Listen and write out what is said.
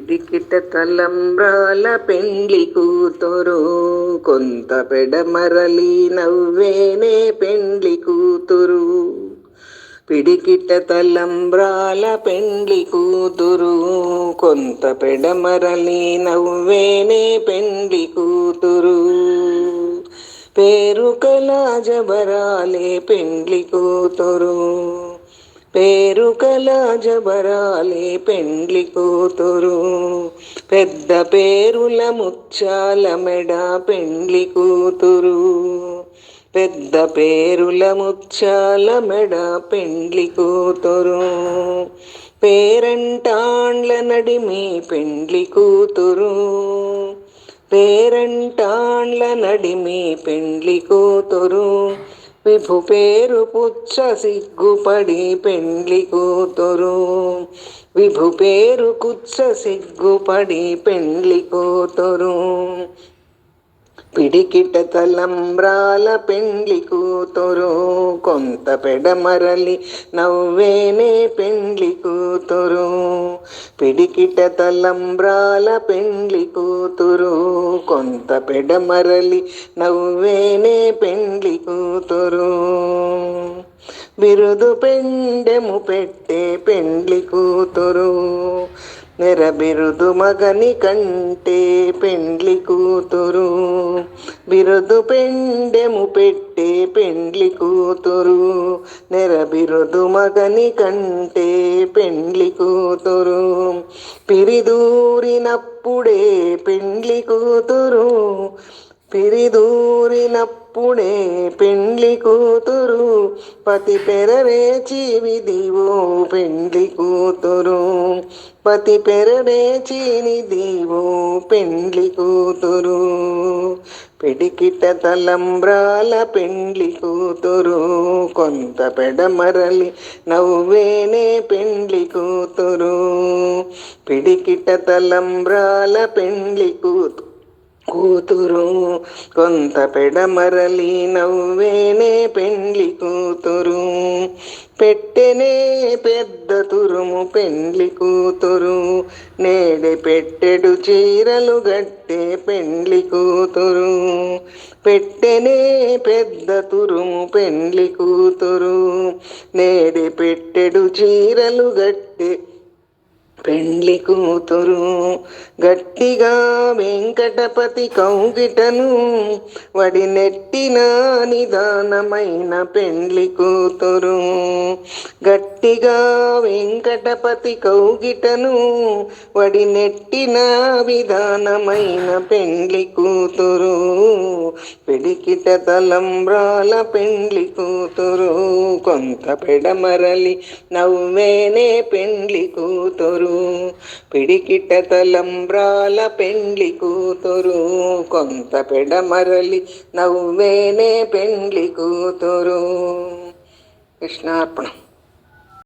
పిడికిట తలంబ్రాల పెండ్లి కూతురు, కొంత పెడమరలి నవ్వేనే పెండ్లి కూతురు. పిడికిట తలంబ్రాల పెండ్లి కూతురు, కొంత పెడమరలి నవ్వేనే పెండ్లి కూతురు. పేరు కళాజబరాలే పెండ్లి కూతురు, పేరు కళాజబరాలే పెండ్లి కూతురు. పెద్ద పేరుల ముత్యాల మెడ పెండ్లి కూతురు, పెద్ద పేరుల ముత్యాల మెడ పెండ్లి కూతురు. పేరంటాండ్ల నడిమి పెండ్లి కూతురు, పేరంటాండ్ల నడిమి పెండ్లి కూతురు. విభు పేరు పుచ్చ సిగ్గుపడి పెండ్లి కూతురు, విభు పేరు కుచ్చ సిగ్గుపడి పెండ్లి కూతురు. పిడికిట తలంబ్రాల పెండ్లి కూతురు, కొంత పెడమరలి నవ్వేనే పెండ్లి కూతురు. పిడికిట తలంబ్రాల పెండ్లి కూతురు, కొంత పెడమరలి నవ్వేనే పెండ్లి కూతురు. బిరుదు పెండెము పెట్టే పెండ్లి కూతురు, నెర బిరుదు మగని కంటే పెండ్లి కూతురు. బిరుదు పెండెము పెట్టే పెండ్లి కూతురు, నెర బిరుదు మగని కంటే పెండ్లి కూతురు. పిరిదూరినప్పుడే పెండ్లి కూతురు, పిరిదూరినప్పుడే పెండ్లి కూతురు. పతి పెరవేచి విధివో పెండ్లి కూతురు, పతి పెరవేచి నిధివో పెండ్లి కూతురు. పిడికిట తలంబ్రాల పెండ్లి కూతురు, కొంత పెడమరలి నవ్వేనే పెండ్లి కూతురు. పిడికిట తలంబ్రాల పెండ్లి కూతురు, కొంత పెడమరలి నవ్వేనే పెండ్లి కూతురు. పెట్టెనే పెద్ద తురుము పెండ్లి కూతురు, నేడే పెట్టెడు చీరలు గట్టే పెండ్లి కూతురు. పెట్టెనే పెద్ద తురుము పెండ్లి కూతురు, నేడే పెట్టెడు చీరలు గట్టే పెండ్లి కూతురు. గట్టిగా వెంకటపతి కౌగిటను వడినెట్టిన నిదానమైన పెండ్లి కూతురు. గట్టిగా వెంకటపతి కౌగిటను వడినెట్టిన విధానమైన పెండ్లి కూతురు. పిడికిట తలంబ్రాల పెండ్లి కూతురు, కొంత పెడమరలి నవ్వేనే పెండ్లి కూతురు. పిడికిట తలంబ్రాల పెండ్లి కూతురు, కొంత పెడమరలి నవ్వేనే పెండ్లి కూతురు. కృష్ణార్పణం.